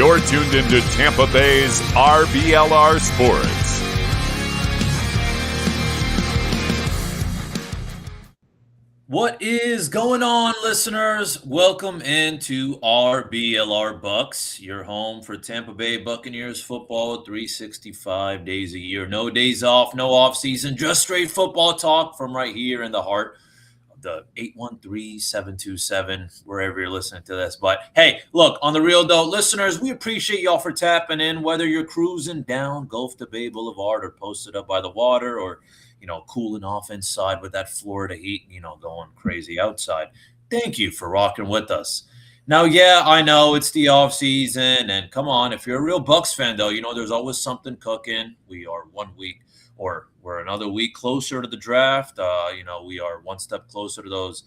You're tuned into Tampa Bay's RBLR Sports. What is going on, listeners? Welcome into RBLR Bucs, your home for Tampa Bay Buccaneers football 365 days a year. No days off, no off season, just straight football talk from right here in the heart of the 813-727, wherever you're listening to this. But hey, look, on the real though, listeners, we appreciate y'all for tapping in, whether you're cruising down Gulf to Bay Boulevard or posted up by the water or cooling off inside with that Florida heat, going crazy outside. Thank you for rocking with us. Now, yeah, I know it's the off season, and come on, if you're a real Bucs fan, though, there's always something cooking. We are 1 week, or we're another week closer to the draft. We are one step closer to those,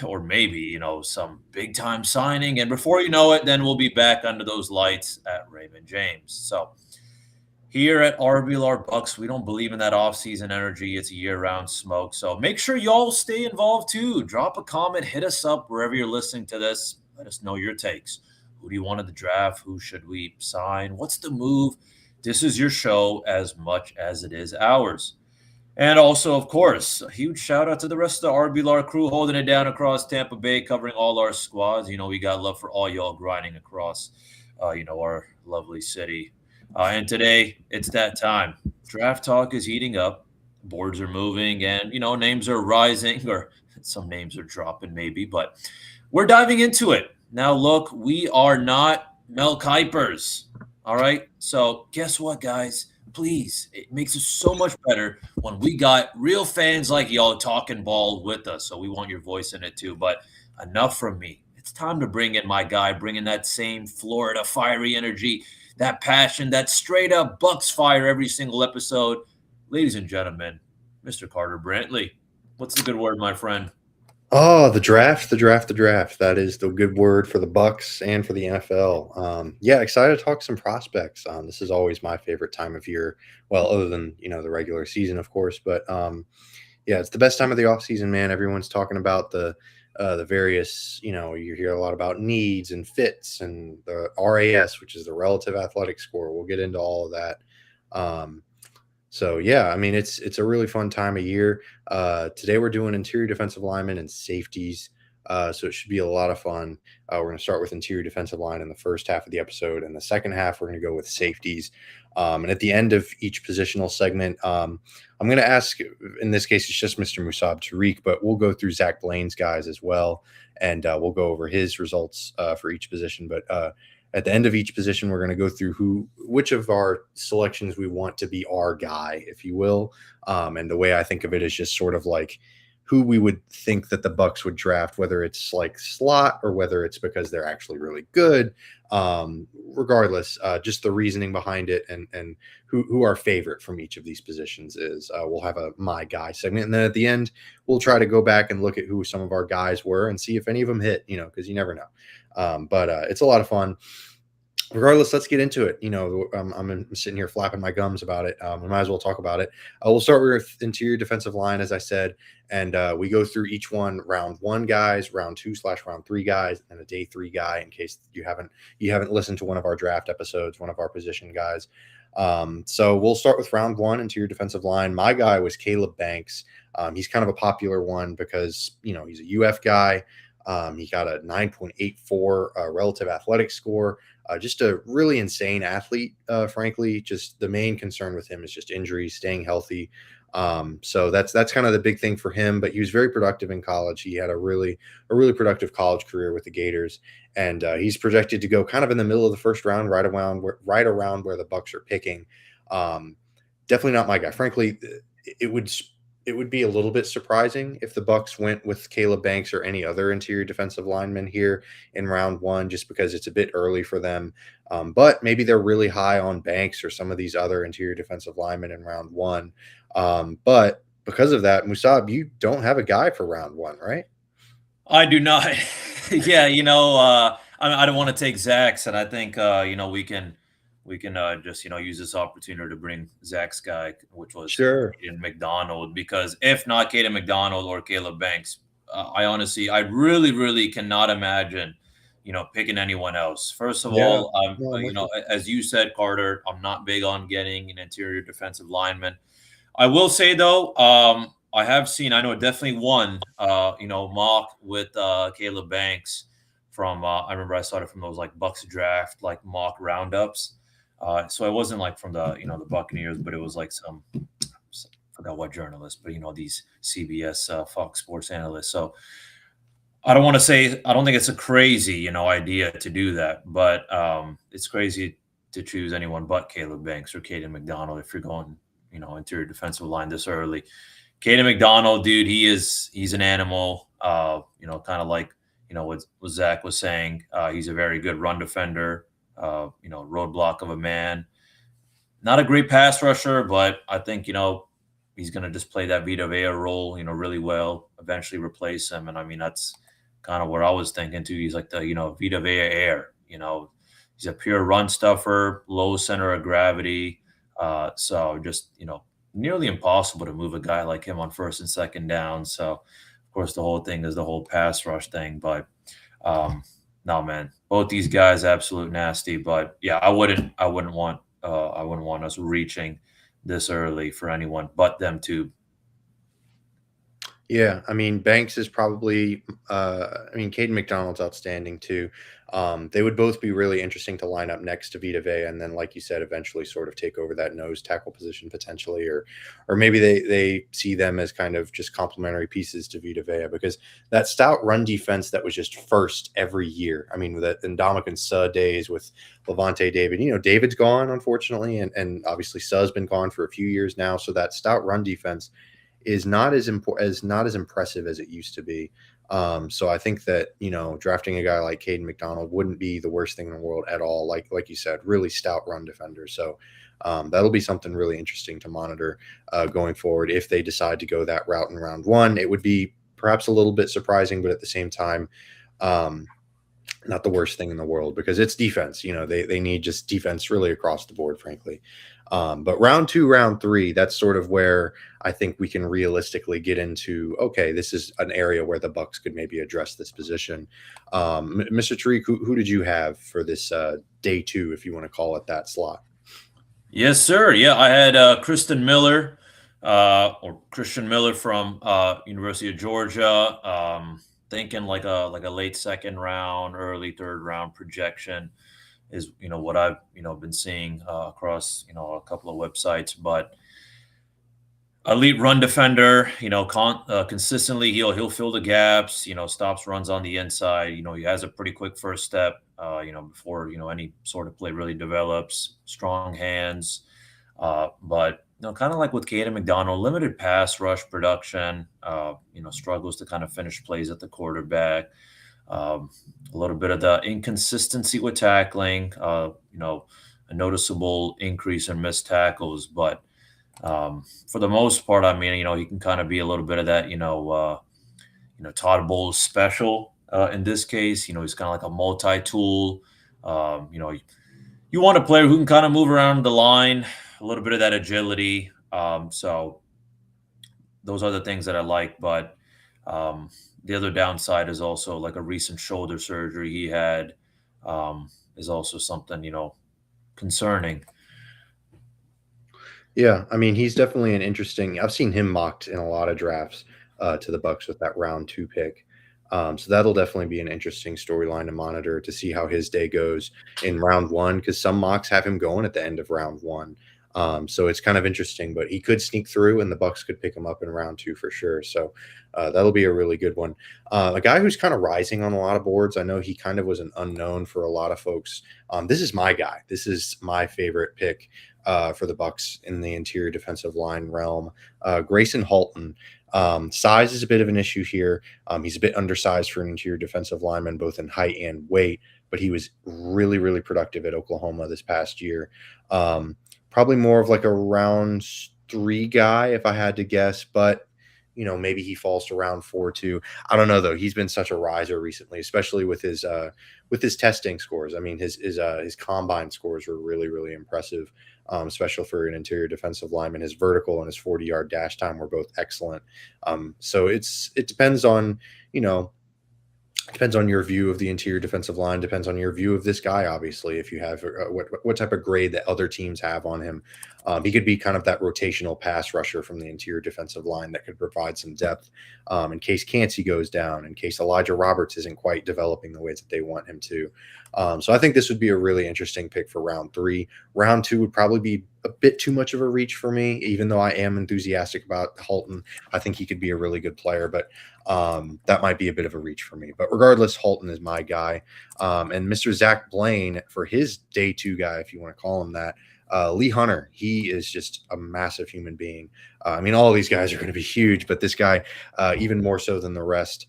or maybe, some big time signing. And before you know it, then we'll be back under those lights at Raymond James. So, here at RBLR Bucs, we don't believe in that off-season energy. It's a year-round smoke. So make sure y'all stay involved too. Drop a comment, hit us up wherever you're listening to this. Let us know your takes. Who do you want at the draft? Who should we sign? What's the move? This is your show as much as it is ours. And also, of course, a huge shout-out to the rest of the RBLR crew holding it down across Tampa Bay, covering all our squads. We got love for all y'all grinding across, our lovely city. And today, it's that time. Draft talk is heating up. Boards are moving and, names are rising, or some names are dropping maybe, but we're diving into it. Now, look, we are not Mel Kipers, all right? So guess what, guys? Please, it makes it so much better when we got real fans like y'all talking ball with us. So we want your voice in it too, but enough from me. It's time to bring in my guy, bringing that same Florida fiery energy, that passion, that straight-up Bucs fire every single episode. Ladies and gentlemen, Mr. Carter Brantley. What's the good word, my friend? Oh, the draft. That is the good word for the Bucs and for the NFL. Excited to talk some prospects. This is always my favorite time of year. Well, other than, the regular season, of course. But, it's the best time of the offseason, man. Everyone's talking about the various, you hear a lot about needs and fits and the RAS, which is the relative athletic score. We'll get into all of that. It's a really fun time of year. Today we're doing interior defensive linemen and safeties. So it should be a lot of fun. We're going to start with interior defensive line in the first half of the episode. And the second half, we're going to go with safeties. And at the end of each positional segment, I'm going to ask, in this case, it's just Mr. Musab Tariq, but we'll go through Zach Blaine's guys as well. And we'll go over his results for each position. But at the end of each position, we're going to go through which of our selections we want to be our guy, if you will. And the way I think of it is just sort of like who we would think that the Bucs would draft, whether it's like slot or whether it's because they're actually really good. Regardless, just the reasoning behind it and who our favorite from each of these positions is. We'll have a My Guy segment. And then at the end, we'll try to go back and look at who some of our guys were and see if any of them hit, because you never know. But it's a lot of fun. Regardless, let's get into it. I'm sitting here flapping my gums about it. We might as well talk about it. We'll start with interior defensive line, as I said, and we go through each one: round 1 guys, round 2/round 3 guys, and a day 3 guy. In case you haven't listened to one of our draft episodes, one of our position guys. So we'll start with round 1, interior defensive line. My guy was Caleb Banks. He's kind of a popular one because he's a UF guy. He got a 9.84 relative athletic score. Just a really insane athlete, frankly. Just the main concern with him is just injuries, staying healthy. So that's kind of the big thing for him. But he was very productive in college. He had a really productive college career with the Gators, and he's projected to go kind of in the middle of the first round, right around where the Bucs are picking. Definitely not my guy. Frankly, it would be a little bit surprising if the Bucs went with Caleb Banks or any other interior defensive lineman here in round 1, just because it's a bit early for them. But maybe they're really high on Banks or some of these other interior defensive linemen in round 1. But because of that, Musab, you don't have a guy for round 1, right? I do not. Yeah, I don't want to take Zach's, and I think we can just use this opportunity to bring Zach's guy, which was Caden McDonald, because if not Caden McDonald or Caleb Banks, I really cannot imagine picking anyone else. First of Yeah. all, No, I'm with you. as you said, Carter, I'm not big on getting an interior defensive lineman. I will say though, I have seen, I know definitely one, mock with Caleb Banks from. I remember I saw it from those like Bucs draft like mock roundups. So it wasn't like from the the Buccaneers, but it was like some I forgot what journalist, but these CBS Fox Sports analysts. So I don't want to say I don't think it's a crazy idea to do that, but it's crazy to choose anyone but Caleb Banks or Caden McDonald if you're going interior defensive line this early. Caden McDonald, dude, he's an animal. Kind of like what Zach was saying. He's a very good run defender. Roadblock of a man. Not a great pass rusher, but I think he's going to just play that Vita Vea role, really well. Eventually replace him, and I mean that's kind of what I was thinking too. He's like the Vita Vea air. He's a pure run stuffer, low center of gravity. So just nearly impossible to move a guy like him on first and second down. So of course the whole thing is the whole pass rush thing, but no man, both these guys absolute nasty. But yeah, I wouldn't want us reaching this early for anyone but them two. Yeah, I mean, Banks is probably, Caden McDonald's outstanding too. They would both be really interesting to line up next to Vita Vea, and then, like you said, eventually sort of take over that nose tackle position potentially, or maybe they see them as kind of just complementary pieces to Vita Vea, because that stout run defense that was just first every year. I mean, with the Ndamukong Suh days with Levante David, David's gone unfortunately, and obviously Suh's been gone for a few years now, so that stout run defense is not as impressive as it used to be. So I think that drafting a guy like Caden McDonald wouldn't be the worst thing in the world at all. Like you said, really stout run defender. So that'll be something really interesting to monitor going forward. If they decide to go that route in round one, it would be perhaps a little bit surprising, but at the same time, not the worst thing in the world, because it's defense. They need just defense really across the board, frankly. But round 2, round 3, that's sort of where I think we can realistically get into, okay, this is an area where the Bucs could maybe address this position. Mr. Tariq, who did you have for this day 2, if you want to call it that, slot? Yes, sir. Yeah, I had Christian Miller from University of Georgia. Thinking like a late second round, early third round projection is what I've been seeing across a couple of websites. But elite run defender, consistently he'll fill the gaps, stops runs on the inside. He has a pretty quick first step, before any sort of play really develops. Strong hands, but kind of like with Caden McDonald, limited pass rush production. Struggles to kind of finish plays at the quarterback. A little bit of the inconsistency with tackling. A noticeable increase in missed tackles, but for the most part, I mean, he can kind of be a little bit of that, Todd Bowles special in this case. He's kind of like a multi-tool. You want a player who can kind of move around the line, a little bit of that agility. So those are the things that I like. But the other downside is also like a recent shoulder surgery he had is also something, concerning. Yeah, I mean, he's definitely an interesting. I've seen him mocked in a lot of drafts to the Bucs with that round 2 pick. So that'll definitely be an interesting storyline to monitor to see how his day goes in round 1, because some mocks have him going at the end of round 1. So it's kind of interesting, but he could sneak through and the Bucs could pick him up in round 2 for sure. So that'll be a really good one. A guy who's kind of rising on a lot of boards. I know he kind of was an unknown for a lot of folks. This is my guy. This is my favorite pick for the Bucs in the interior defensive line realm. Grayson Halton. Size is a bit of an issue here. He's a bit undersized for an interior defensive lineman, both in height and weight, but he was really, really productive at Oklahoma this past year. Probably more of like a round 3 guy if I had to guess, but maybe he falls to round 4 too. I don't know though. He's been such a riser recently, especially with his testing scores. I mean, his combine scores were really, really impressive, especially for an interior defensive lineman. His vertical and his 40-yard dash time were both excellent. So it depends on Depends on your view of the interior defensive line. Depends on your view of this guy. Obviously, if you have what type of grade that other teams have on him, he could be kind of that rotational pass rusher from the interior defensive line that could provide some depth in case Cansey goes down, in case Elijah Roberts isn't quite developing the way that they want him to. So I think this would be a really interesting pick for round 3. Round 2 would probably be a bit too much of a reach for me, even though I am enthusiastic about Halton. I think he could be a really good player, but that might be a bit of a reach for me. But regardless, Halton is my guy. And Mr. Zach Blaine, for his day 2 guy, if you want to call him that, Lee Hunter, he is just a massive human being. I mean, all of these guys are going to be huge, but this guy, even more so than the rest,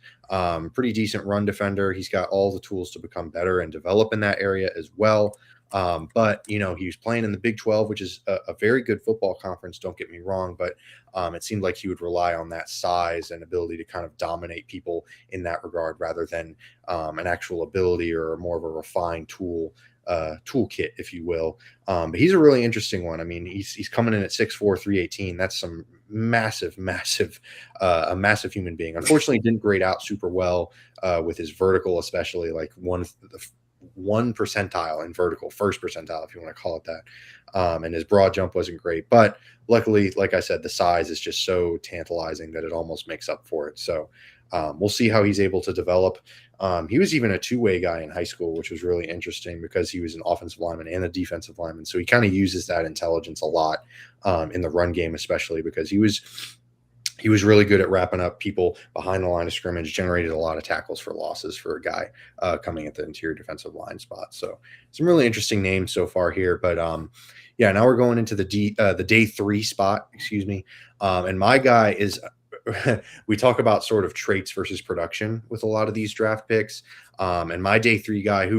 pretty decent run defender. He's got all the tools to become better and develop in that area as well. But, he was playing in the Big 12, which is a very good football conference. Don't get me wrong, but it seemed like he would rely on that size and ability to kind of dominate people in that regard rather than an actual ability or more of a refined toolkit, if you will. But he's a really interesting one. I mean, he's coming in at 6'4", 318. That's some massive a massive human being. Unfortunately, didn't grade out super well with his vertical, especially like one percentile in vertical, first percentile, if you want to call it that. And his broad jump wasn't great, but luckily, like I said, the size is just so tantalizing that it almost makes up for it. So we'll see how he's able to develop. He was even a two-way guy in high school, which was really interesting because he was an offensive lineman and a defensive lineman. So he kind of uses that intelligence a lot in the run game, especially because he was really good at wrapping up people behind the line of scrimmage, generated a lot of tackles for losses for a guy coming at the interior defensive line spot. So some really interesting names so far here. But yeah, now we're going into the day 3 spot, excuse me. And my guy is we talk about sort of traits versus production with a lot of these draft picks. And my day 3 guy,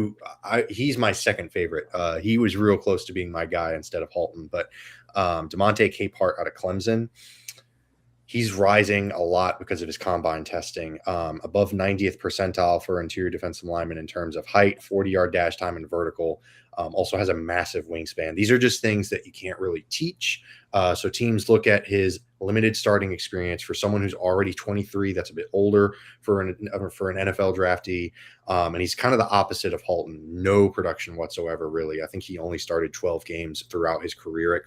he's my second favorite. He was real close to being my guy instead of Halton, but DeMonte Capehart out of Clemson. He's rising a lot because of his combine testing, above 90th percentile for interior defensive lineman in terms of height, 40-yard dash time, and vertical. Also has a massive wingspan. These are just things that you can't really teach. So teams look at his limited starting experience for someone who's already 23. That's a bit older for an NFL draftee. And he's kind of the opposite of Halton. No production whatsoever, really. I think he only started 12 games throughout his career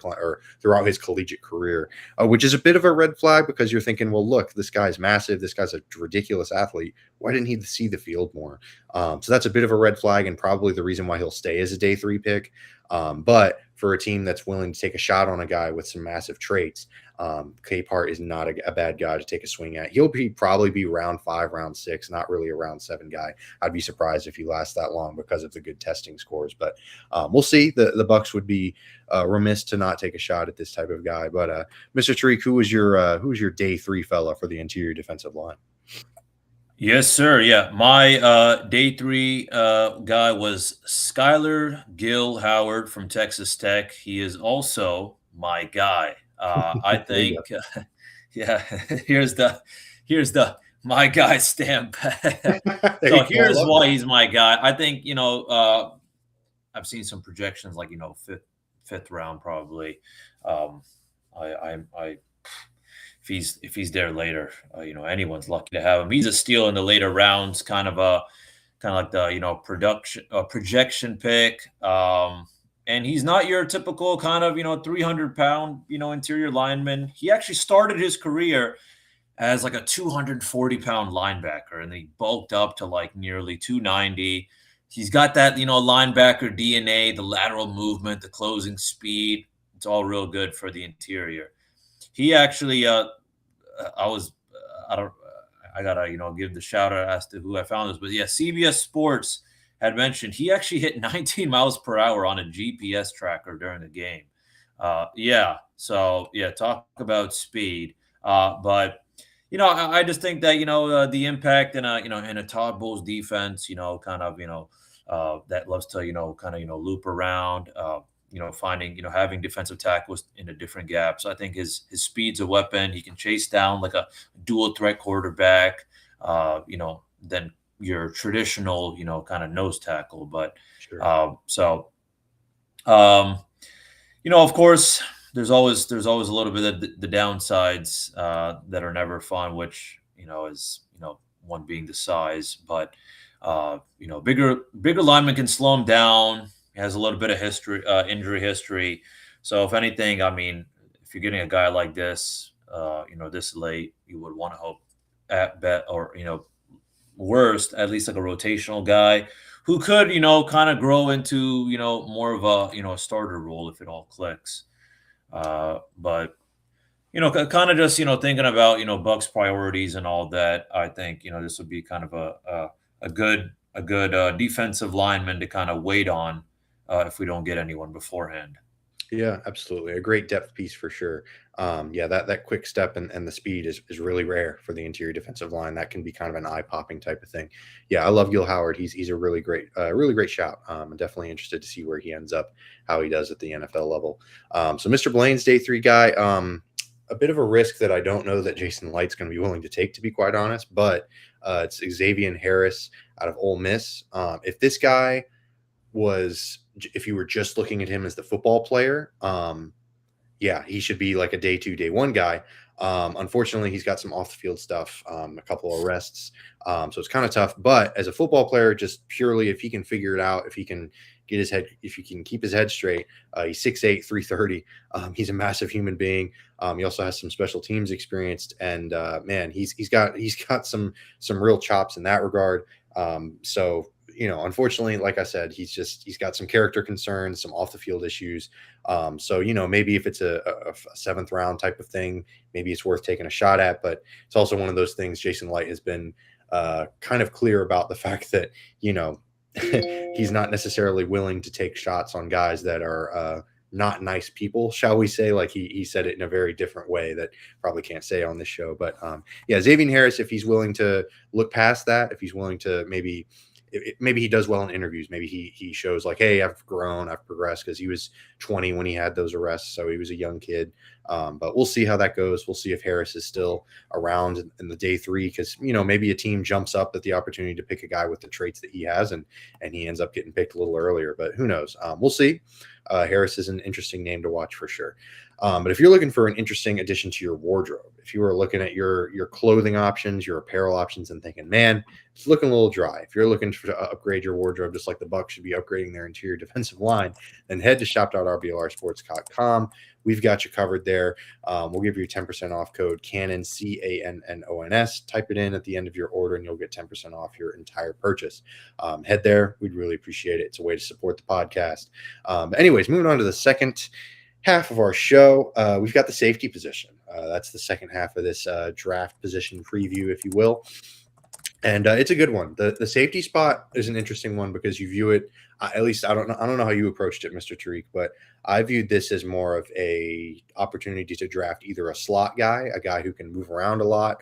throughout his collegiate career, which is a bit of a red flag because you're thinking, well, look, this guy's massive. This guy's a ridiculous athlete. Why didn't he see the field more? So that's a bit of a red flag and probably the reason why he'll stay as a day 3 pick. But for a team that's willing to take a shot on a guy with some massive traits, Capehart is not a bad guy to take a swing at. He'll probably be round 5, round 6, not really a round 7 guy. I'd be surprised if he lasts that long because of the good testing scores. But we'll see. The Bucs would be remiss to not take a shot at this type of guy. But Mr. Tariq, who was your day 3 fella for the interior defensive line? Yes, sir. Yeah, my day 3 guy was Skylar Gill Howard from Texas Tech. He is also my guy. I think, yeah. Here's the my guy stamp. So here's why he's my guy. I think I've seen some projections like fifth round probably. If he's there later, anyone's lucky to have him. He's a steal in the later rounds, kind of like the projection pick. And he's not your typical kind of 300-pound interior lineman. He actually started his career as like a 240-pound linebacker, and he bulked up to like nearly 290. He's got that linebacker DNA, the lateral movement, the closing speed. It's all real good for the interior. He actually, I gotta, give the shout out as to who I found this, but yeah, CBS Sports had mentioned he actually hit 19 miles per hour on a GPS tracker during the game. So talk about speed. But I just think that the impact in a Todd Bowles defense, that loves to loop around. Having defensive tackles in a different gap. So I think his speed's a weapon. He can chase down like a dual threat quarterback, than your traditional, kind of nose tackle. But sure. Of course, there's always a little bit of the downsides that are never fun, which is one being the size. But Bigger lineman can slow him down. He has a little bit of history, injury history. So if anything, I mean, if you're getting a guy like this, this late, you would want to hope at bet or, worst, at least like a rotational guy who could, kind of grow into, more of a starter role if it all clicks. But kind of just, thinking about, Bucs priorities and all that, I think, this would be kind of a good defensive lineman to kind of wait on if we don't get anyone beforehand. Yeah, absolutely. A great depth piece for sure. That quick step and the speed is really rare for the interior defensive line. That can be kind of an eye-popping type of thing. Yeah, I love Gil Howard. He's a really great shout. I'm definitely interested to see where he ends up, how he does at the NFL level. So Mr. Blaine's day 3 guy, a bit of a risk that I don't know that Jason Light's going to be willing to take, to be quite honest, but it's Xavier Harris out of Ole Miss. If this guy if you were just looking at him as the football player, he should be like a day 2, day 1 guy. Unfortunately, he's got some off the field stuff, a couple of arrests. So it's kind of tough, but as a football player, just purely, if he can figure it out, if he can if he can keep his head straight, he's 6'8", 330. He's a massive human being. He also has some special teams experience, and man, he's got some real chops in that regard. Unfortunately, like I said, he's got some character concerns, some off the field issues. Maybe if it's a 7th round type of thing, maybe it's worth taking a shot at, but it's also one of those things. Jason Light has been kind of clear about the fact that, he's not necessarily willing to take shots on guys that are not nice people, shall we say. Like he said it in a very different way that probably can't say on this show. But Xavier Harris, if he's willing to look past that, if he's willing to maybe he does well in interviews. Maybe he shows like, hey, I've grown, I've progressed, because he was 20 when he had those arrests. So he was a young kid. But we'll see how that goes. We'll see if Harris is still around in the day 3, because, maybe a team jumps up at the opportunity to pick a guy with the traits that he has, and he ends up getting picked a little earlier. But who knows? We'll see. Harris is an interesting name to watch for sure. But if you're looking for an interesting addition to your wardrobe, if you were looking at your clothing options, your apparel options, and thinking, man, it's looking a little dry. If you're looking to upgrade your wardrobe, just like the Bucs should be upgrading their interior defensive line, then head to shop.rblrsports.com. We've got you covered there. We'll give you 10% off code Cannon, CANNONS. Type it in at the end of your order, and you'll get 10% off your entire purchase. Head there. We'd really appreciate it. It's a way to support the podcast. Anyways, moving on to the second half of our show, we've got the safety position. That's the second half of this draft position preview, if you will. And it's a good one. The safety spot is an interesting one because you view it, at least I don't know how you approached it, Mr. Tariq, but I viewed this as more of a opportunity to draft either a slot guy, a guy who can move around a lot,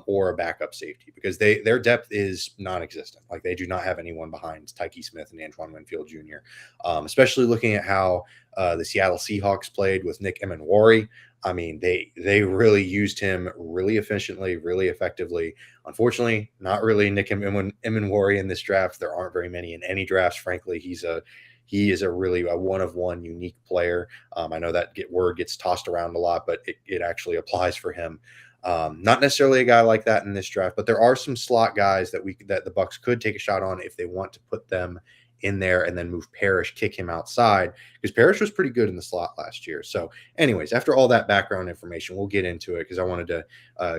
or a backup safety, because their depth is non-existent. Like, they do not have anyone behind Tyke Smith and Antoine Winfield Jr., especially looking at how the Seattle Seahawks played with Nick Emenwari. I mean, they really used him really efficiently, really effectively. Unfortunately, not really Nick Emenwari in this draft. There aren't very many in any drafts, frankly. He is a really one-of-one unique player. I know that word gets tossed around a lot, but it actually applies for him. Not necessarily a guy like that in this draft, but there are some slot guys that the Bucs could take a shot on if they want to put them in there and then move Parrish, kick him outside, because Parrish was pretty good in the slot last year. So anyways, after all that background information, we'll get into it, because I wanted to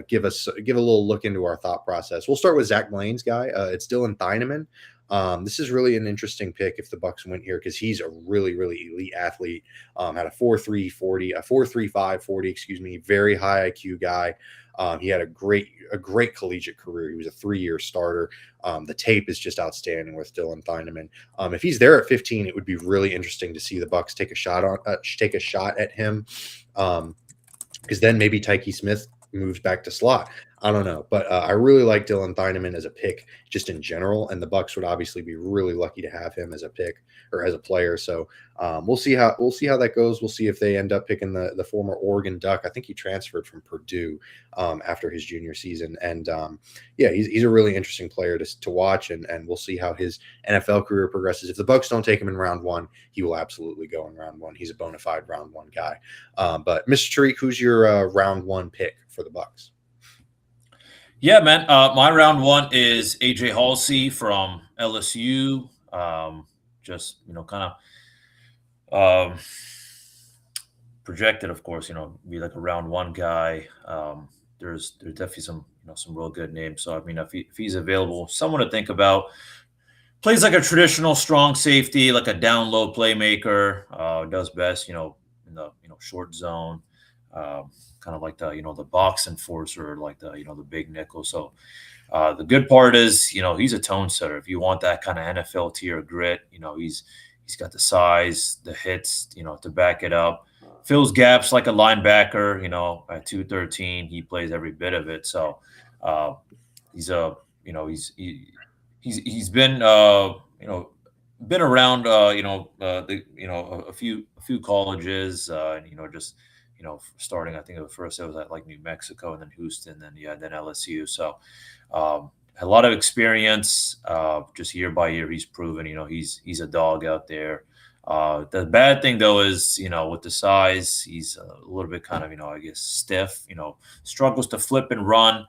give a little look into our thought process. We'll start with Zach Blaine's guy. It's Dylan Thieneman. This is really an interesting pick if the Bucs went here, because he's a really, really elite athlete. Had a 4.35 40, very high IQ guy. He had a great collegiate career. He was a 3-year starter. The tape is just outstanding with Dylan Thieneman. If he's there at 15, it would be really interesting to see the Bucs take a shot at him, because then maybe Tyke Smith moves back to slot. I don't know, but I really like Dylan Thieneman as a pick just in general, and the Bucs would obviously be really lucky to have him as a pick or as a player. So we'll see how that goes. We'll see if they end up picking the former Oregon Duck. I think he transferred from Purdue after his junior season, and he's a really interesting player to watch, and we'll see how his NFL career progresses. If the Bucs don't take him in round 1, he will absolutely go in round 1. He's a bona fide round 1 guy. But Mr. Tariq, who's your round 1 pick for the Bucs? Yeah, man. My round one is AJ Halsey from LSU. Just kind of projected, of course. Be like a round one guy. There's definitely some real good names. So I mean, if he's available, someone to think about. Plays like a traditional strong safety, like a down low playmaker. Does best, in the short zone, kind of like the box enforcer, like the big nickel. So the good part is, he's a tone setter. If you want that kind of NFL tier grit, he's got the size, the hits, to back it up. Fills gaps like a linebacker. At 213, he plays every bit of it. So he's a he's been been around a few colleges and just starting, I think at first it was at like New Mexico and then Houston, then LSU. So a lot of experience. Just year by year he's proven he's a dog out there. The bad thing though is with the size he's a little bit kind of I guess stiff, struggles to flip and run.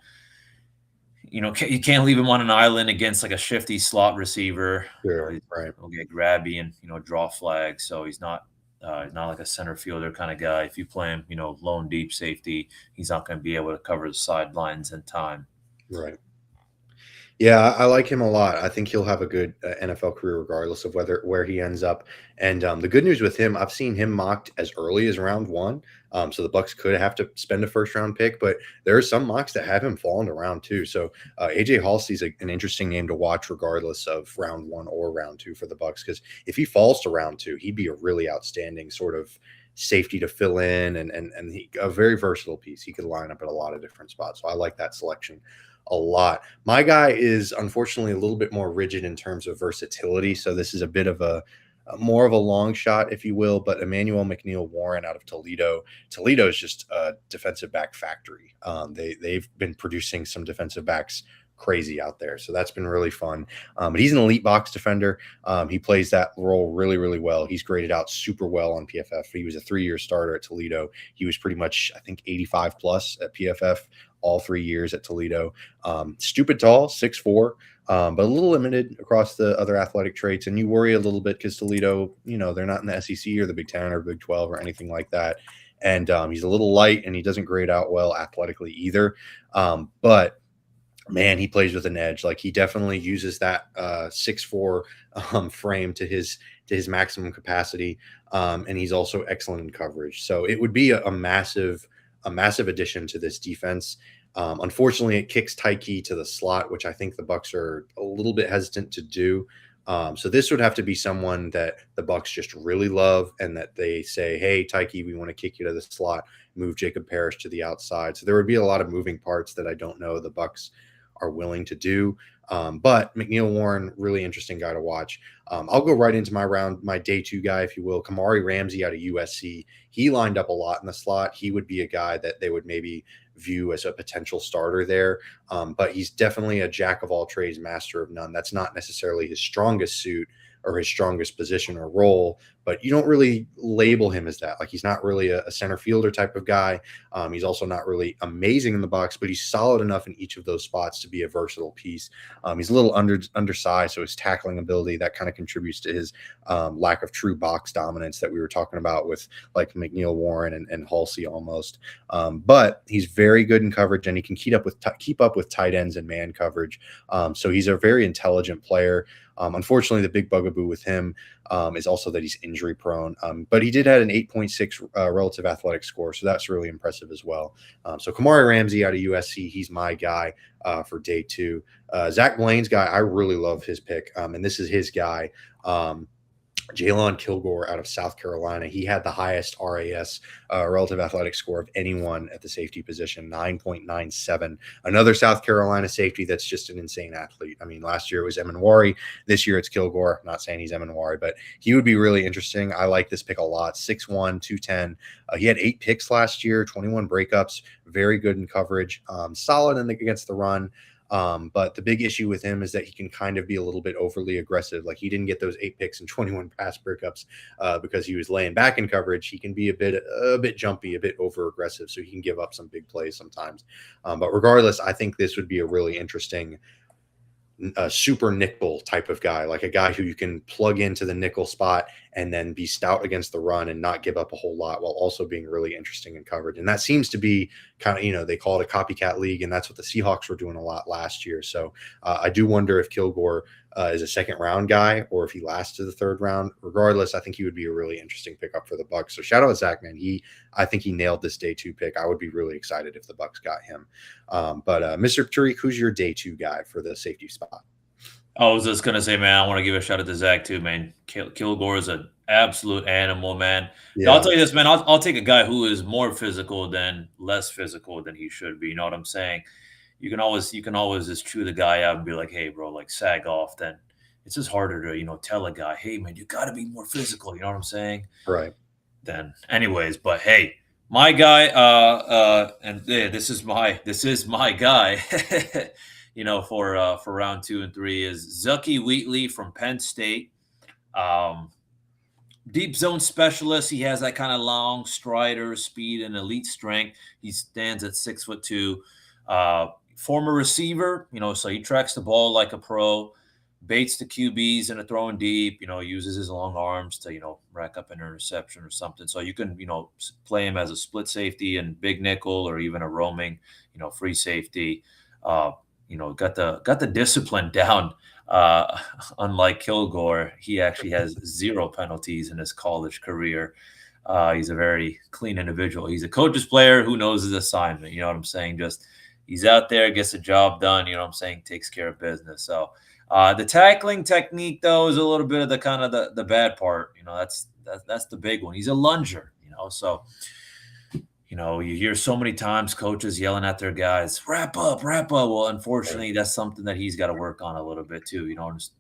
You can't leave him on an island against like a shifty slot receiver. Sure, right. He'll get grabby and draw flags. So he's not like a center fielder kind of guy. If you play him, lone deep safety, he's not going to be able to cover the sidelines in time. Right. Yeah, I like him a lot. I think he'll have a good NFL career regardless of where he ends up. And the good news with him, I've seen him mocked as early as round one. So the Bucs could have to spend a first round pick, but there are some mocks that have him falling to round two. So AJ Halsey's an interesting name to watch regardless of round one or round two for the Bucs, because if he falls to round two, he'd be a really outstanding sort of safety to fill in and a very versatile piece. He could line up at a lot of different spots. So I like that selection a lot. My guy is unfortunately a little bit more rigid in terms of versatility. So this is a bit of a more of a long shot, if you will, but Emmanuel McNeil-Warren out of Toledo. Toledo is just a defensive back factory. They've been producing some defensive backs crazy out there. So that's been really fun. But he's an elite box defender. He plays that role really, really well. He's graded out super well on PFF. He was a 3-year starter at Toledo. He was pretty much, I think, 85 plus at PFF all 3 years at Toledo. Stupid tall, 6'4", but a little limited across the other athletic traits. And you worry a little bit because Toledo, they're not in the SEC or the Big 10 or Big 12 or anything like that. And he's a little light and he doesn't grade out well athletically either. But man, he plays with an edge. Like he definitely uses that 6'4" frame to his maximum capacity. And he's also excellent in coverage. So it would be a massive addition to this defense. Unfortunately, it kicks Tyke to the slot, which I think the Bucs are a little bit hesitant to do. So this would have to be someone that the Bucs just really love and that they say, hey, Tyke, we want to kick you to the slot, move Jacob Parrish to the outside. So there would be a lot of moving parts that I don't know the Bucs are willing to do. But McNeil-Warren, really interesting guy to watch. I'll go right into my day two guy, if you will. Kamari Ramsey out of USC. He lined up a lot in the slot. He would be a guy that they would maybe view as a potential starter there. But he's definitely a jack of all trades, master of none. That's not necessarily his strongest suit or his strongest position or role, but you don't really label him as that. Like he's not really a center fielder type of guy. He's also not really amazing in the box, but he's solid enough in each of those spots to be a versatile piece. He's a little undersized, so his tackling ability, that kind of contributes to his lack of true box dominance that we were talking about with like McNeil-Warren and Halsey almost. But he's very good in coverage and he can keep up with tight ends and man coverage. So he's a very intelligent player. Unfortunately, the big bugaboo with him is also that he's injury prone, but he did have an 8.6 relative athletic score. So that's really impressive as well. So Kamari Ramsey out of USC, he's my guy for day two. Zach Blaine's guy, I really love his pick. And this is his guy. Jalen Kilgore out of South Carolina. He had the highest RAS relative athletic score of anyone at the safety position, 9.97. Another South Carolina safety that's just an insane athlete. I mean, last year it was Emanwari. This year it's Kilgore. I'm not saying he's Emanwari, but he would be really interesting. I like this pick a lot. 6'1", 210. He had 8 picks last year, 21 breakups, very good in coverage, solid against the run. But the big issue with him is that he can kind of be a little bit overly aggressive. Like he didn't get those 8 picks and 21 pass breakups because he was laying back in coverage. He can be a bit jumpy, a bit over aggressive, so he can give up some big plays sometimes. But regardless, I think this would be a really interesting super nickel type of guy, like a guy who you can plug into the nickel spot and then be stout against the run and not give up a whole lot while also being really interesting in coverage. And that seems to be kind of, they call it a copycat league, and that's what the Seahawks were doing a lot last year. So I do wonder if Kilgore is a second round guy or if he lasts to the third round. Regardless, I think he would be a really interesting pickup for the Bucs. So shout out to Zach, man. I think he nailed this day 2 pick. I would be really excited if the Bucs got him. But Mr. Tariq, who's your day 2 guy for the safety spot? I was just gonna say, man, I want to give a shout out to Zach too, man. Kilgore is an absolute animal, man. Yeah. I'll tell you this, man. I'll take a guy who is more physical than less physical than he should be. You know what I'm saying? You can always just chew the guy out and be like, hey, bro, like sag off. Then it's just harder to tell a guy, hey, man, you got to be more physical. You know what I'm saying? Right. Then, anyways, but hey, my guy, and yeah, this is my guy. For round 2 and 3 is Zucky Wheatley from Penn State. Deep zone specialist. He has that kind of long strider speed and elite strength. He stands at 6'2". Former receiver, so he tracks the ball like a pro, baits the QBs and throwing deep, uses his long arms to, rack up an interception or something. So you can, play him as a split safety and big nickel or even a roaming, free safety. Got the discipline down. Unlike Kilgore, he actually has 0 penalties in his college career. He's a very clean individual. He's a coach's player who knows his assignment. You know what I'm saying? Just he's out there, gets the job done. You know what I'm saying? Takes care of business. So the tackling technique, though, is a little bit of the kind of the bad part. That's the big one. He's a lunger. So. You hear so many times coaches yelling at their guys, wrap up. Well, unfortunately, that's something that he's got to work on a little bit too.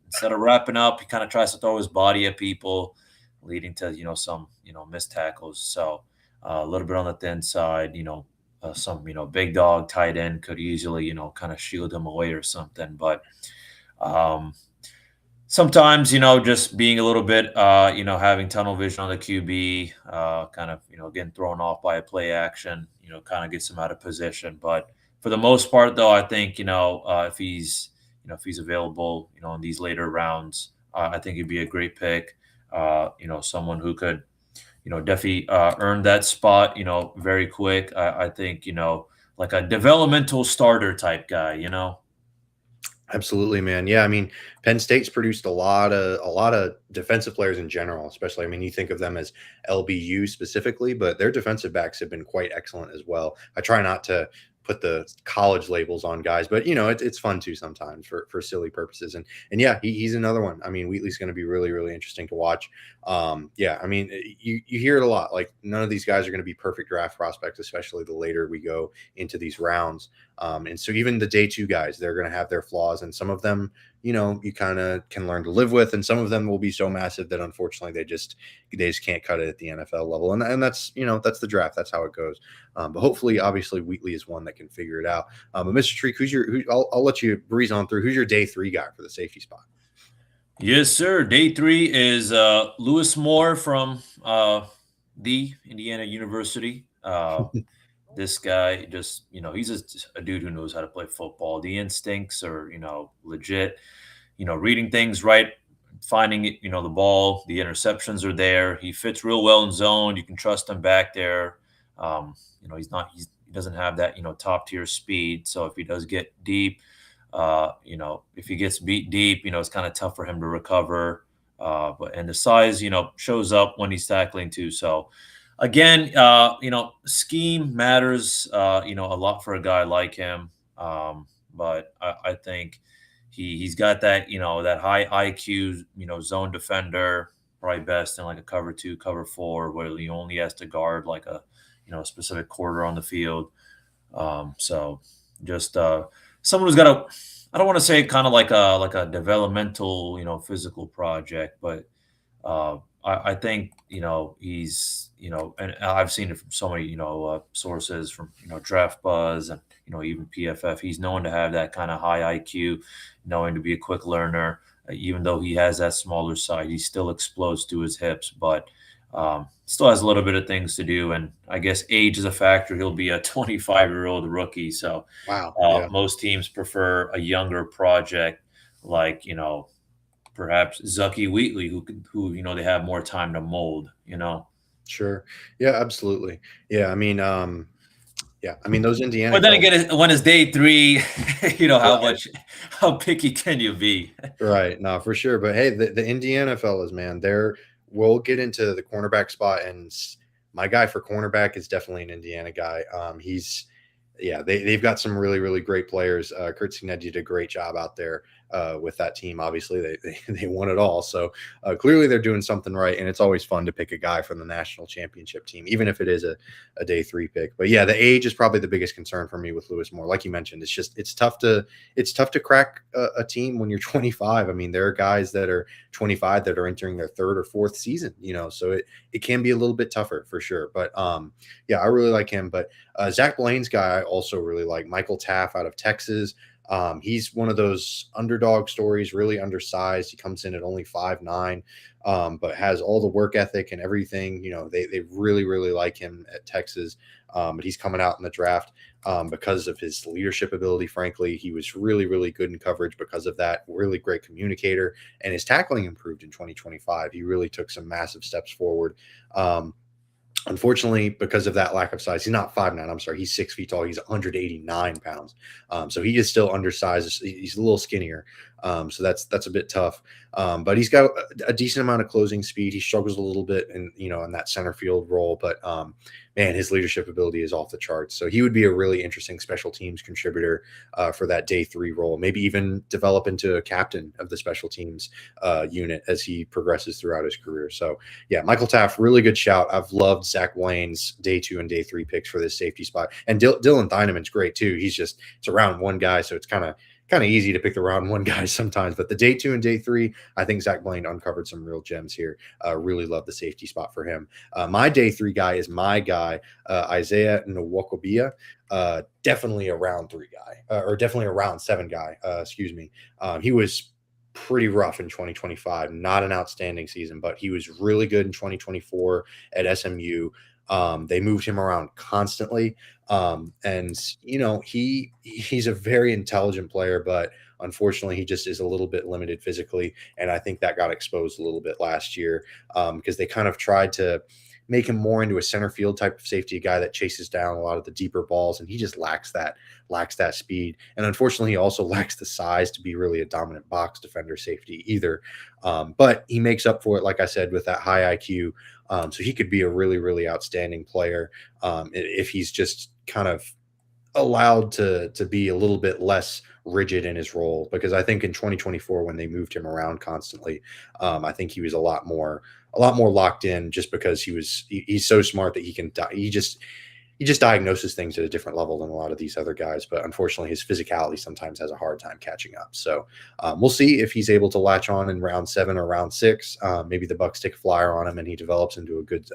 Instead of wrapping up, he kind of tries to throw his body at people, leading to, some, missed tackles. So a little bit on the thin side, some, big dog tight end could easily, kind of shield him away or something. But sometimes, just being a little bit, having tunnel vision on the QB, kind of, getting thrown off by a play action, kind of gets him out of position. But for the most part, though, I think, if he's available, in these later rounds, I think he'd be a great pick. Someone who could, definitely earn that spot, very quick. I think, like a developmental starter type guy, Absolutely, man. Yeah, I mean, Penn State's produced a lot of defensive players in general, especially. I mean, you think of them as LBU specifically, but their defensive backs have been quite excellent as well. I try not to put the college labels on guys, but it's fun too sometimes for silly purposes. And yeah, he's another one. I mean, Wheatley's going to be really, really interesting to watch. Yeah, I mean, you hear it a lot. Like none of these guys are going to be perfect draft prospects, especially the later we go into these rounds. And so even the day 2 guys, they're going to have their flaws, and some of them, you kind of can learn to live with, and some of them will be so massive that unfortunately they just can't cut it at the NFL level. And that's, that's the draft. That's how it goes. But hopefully, obviously, Wheatley is one that can figure it out. But Mr. Treek, I'll let you breeze on through. Who's your day 3 guy for the safety spot? Yes, sir. Day 3 is Lewis Moore from the Indiana University. This guy just, he's a dude who knows how to play football. The instincts are, legit, reading things right, finding it, the ball, the interceptions are there. He fits real well in zone. You can trust him back there. He doesn't have that, top tier speed. So if he does get deep, if he gets beat deep, it's kind of tough for him to recover. And the size, shows up when he's tackling too. So, again, scheme matters, a lot for a guy like him. But I think he's got that, that high IQ, zone defender, probably best in like a cover 2, cover 4, where he only has to guard like a, specific quarter on the field. So just someone who's got I don't want to say kind of like a developmental, physical project, but I think, he's, and I've seen it from so many, sources from, Draft Buzz and, even PFF. He's known to have that kind of high IQ, knowing to be a quick learner. Even though he has that smaller side, he still explodes to his hips, but still has a little bit of things to do. And I guess age is a factor. He'll be a 25-year-old rookie. So Wow. Yeah. most teams prefer a younger project like, perhaps Zucky Wheatley, who they have more time to mold. Sure. Yeah, absolutely. Yeah. I mean, those Indiana But then guys, again, when it's day 3, how picky can you be? right. No, for sure. But hey, the Indiana fellas, man, we'll get into the cornerback spot, and my guy for cornerback is definitely an Indiana guy. They've got some really, really great players. Kurt Signetti did a great job out there with that team. Obviously, they won it all. So clearly they're doing something right. And it's always fun to pick a guy from the national championship team, even if it is a day 3 pick. But yeah, the age is probably the biggest concern for me with Lewis Moore. Like you mentioned, it's tough to crack a team when you're 25. I mean, there are guys that are 25 that are entering their 3rd or 4th season, so it can be a little bit tougher for sure. But yeah, I really like him. But Zach Blaine's guy I also really like, Michael Taff out of Texas. He's one of those underdog stories, really undersized. He comes in at only 5'9", but has all the work ethic and everything. They really, really like him at Texas. But he's coming out in the draft because of his leadership ability. Frankly, he was really, really good in coverage because of that. Really great communicator, and his tackling improved in 2025. He really took some massive steps forward. Unfortunately, because of that lack of size, he's not 5'9". I'm sorry, he's 6 feet tall. He's 189 pounds. So he is still undersized. He's a little skinnier. So that's a bit tough. But he's got a decent amount of closing speed. He struggles a little bit in that center field role, but man, his leadership ability is off the charts. So he would be a really interesting special teams contributor for that day 3 role. Maybe even develop into a captain of the special teams unit as he progresses throughout his career. So yeah, Michael Taft, really good shout. I've loved Zach Blaine's day 2 and day 3 picks for this safety spot. And Dylan Theineman's great too. It's a round 1 guy, so it's kind of easy to pick the round 1 guys sometimes. But the day 2 and day 3, I think Zach Blaine uncovered some real gems here. Really love the safety spot for him. My day 3 guy is my guy, Isaiah Nwokobia. Definitely a round 3 guy, or definitely a round 7 guy. Excuse me. He was pretty rough in 2025. Not an outstanding season, but he was really good in 2024 at SMU. They moved him around constantly. And he's a very intelligent player, but unfortunately he just is a little bit limited physically. And I think that got exposed a little bit last year because they kind of tried to make him more into a center field type of safety, a guy that chases down a lot of the deeper balls. And he just lacks that speed. And unfortunately, he also lacks the size to be really a dominant box defender safety either. But he makes up for it, like I said, with that high IQ. So he could be a really, really outstanding player if he's just kind of allowed to be a little bit less rigid in his role. Because I think in 2024, when they moved him around constantly, I think he was a lot more locked in, just because he's so smart that he just diagnoses things at a different level than a lot of these other guys. But unfortunately, his physicality sometimes has a hard time catching up. So we'll see if he's able to latch on in round 7 or round 6. Maybe the Bucs take a flyer on him and he develops into a good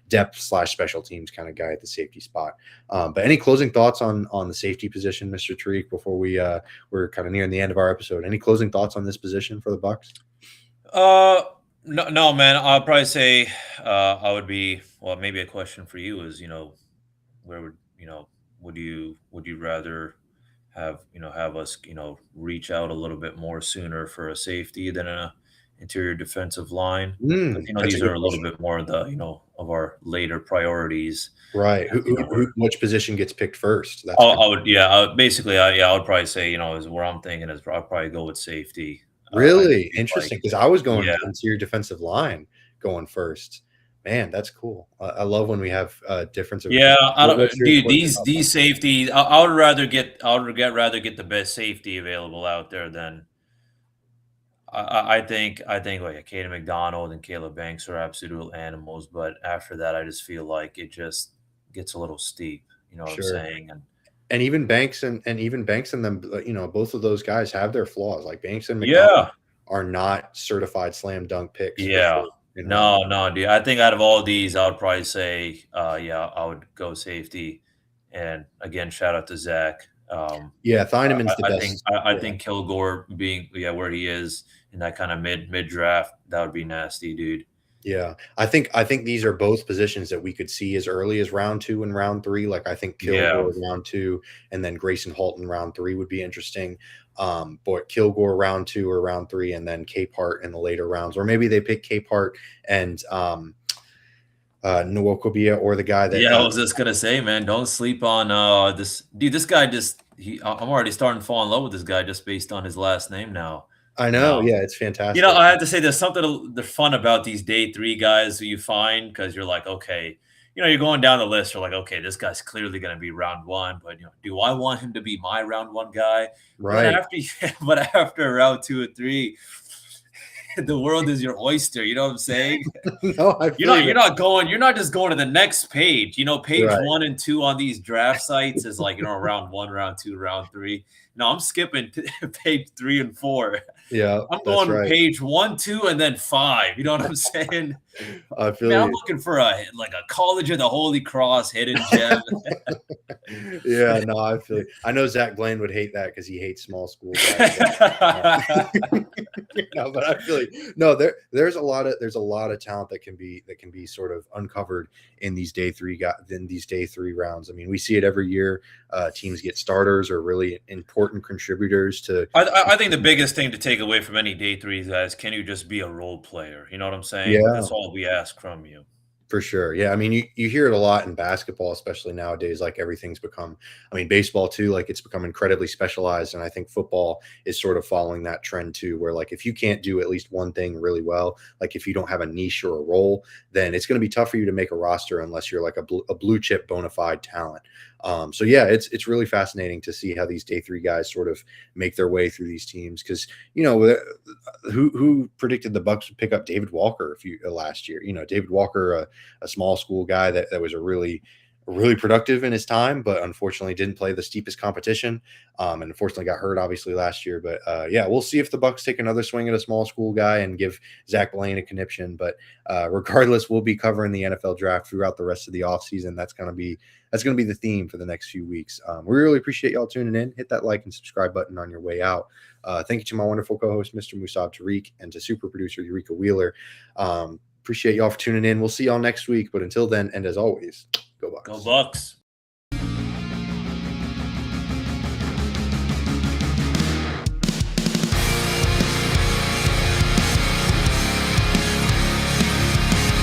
depth/special teams kind of guy at the safety spot. But any closing thoughts on the safety position, Mr. Tariq, before we're kind of nearing the end of our episode? Any closing thoughts on this position for the Bucs? No, man. I'll probably say I would be, well, maybe a question for you is, where would you rather have us reach out a little bit more sooner for a safety than an interior defensive line? Because these are a little bit more of the of our later priorities. Right. Which position gets picked first? I would probably say is where I'm thinking is I'll probably go with safety. Really interesting, because I was going interior defensive line going first. Man, that's cool. I love when we have difference of these safeties. I would rather get the best safety available out there than I think like Caden McDonald and Caleb Banks are absolute animals, but after that I just feel like it just gets a little steep. You know what I'm saying? And even Banks and them, both of those guys have their flaws. Like Banks and McDonald are not certified slam dunk picks. Yeah. No, dude. I think out of all these, I would probably say, I would go safety. And again, shout out to Zach. Yeah, Thieneman's the I think best. I think Kilgore being where he is in that kind of mid draft, that would be nasty, dude. Yeah, I think these are both positions that we could see as early as round 2 and round 3. Like I think Kilgore round 2, and then Grayson Halton round 3 would be interesting. But Kilgore round 2 or round 3, and then Capehart in the later rounds, or maybe they pick Capehart and Nwokobia, or the guy that. I was just gonna say, man, don't sleep on this dude. This guy I'm already starting to fall in love with this guy just based on his last name now. I know, yeah, it's fantastic. I have to say there's something fun about these day 3 guys who you find, because you're like, okay, you're going down the list. You're like, okay, this guy's clearly going to be round 1, but do I want him to be my round 1 guy? Right. But after round 2 or 3, the world is your oyster. You know what I'm saying? No, you're not just going to the next page. Page Right. 1 and 2 on these draft sites is like, round 1, round 2, round 3. No, I'm skipping page 3 and 4. Yeah, I'm going page 1, 2, and then 5. You know what I'm saying? I feel I'm looking for a College of the Holy Cross hidden gem. Yeah, no, I feel you. I know Zach Blaine would hate that because he hates small school guys. But I feel like there's a lot of talent that can be sort of uncovered in these day 3 rounds. I mean, we see it every year. Teams get starters or really important contributors to. I think the biggest thing to take away from any day 3 guys, can you just be a role player? You know what I'm saying? Yeah. That's all we ask from you. For sure. Yeah. I mean, you hear it a lot in basketball, especially nowadays. Like everything's become, baseball too, like it's become incredibly specialized. And I think football is sort of following that trend too, where like if you can't do at least one thing really well, like if you don't have a niche or a role, then it's going to be tough for you to make a roster unless you're like a blue chip bona fide talent. So yeah, it's really fascinating to see how these day 3 guys sort of make their way through these teams. Because who predicted the Bucs would pick up David Walker last year? David Walker, a small school guy that was a really productive in his time, but unfortunately didn't play the steepest competition, and unfortunately got hurt obviously last year. But we'll see if the Bucs take another swing at a small school guy and give Zach Blaine a conniption. But regardless, we'll be covering the NFL draft throughout the rest of the offseason. That's gonna be the theme for the next few weeks. We really appreciate y'all tuning in. Hit that like and subscribe button on your way out. Thank you to my wonderful co-host, Mr. Musab Tariq, and to super producer Eureka Wheeler. Appreciate y'all for tuning in. We'll see y'all next week. But until then, and as always, go Bucs. Go Bucs.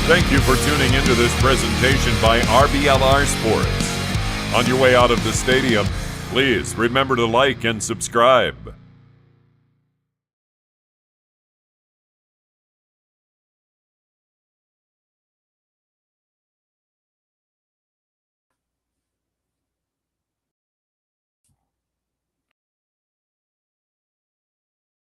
Thank you for tuning into this presentation by RBLR Sports. On your way out of the stadium, please remember to like and subscribe.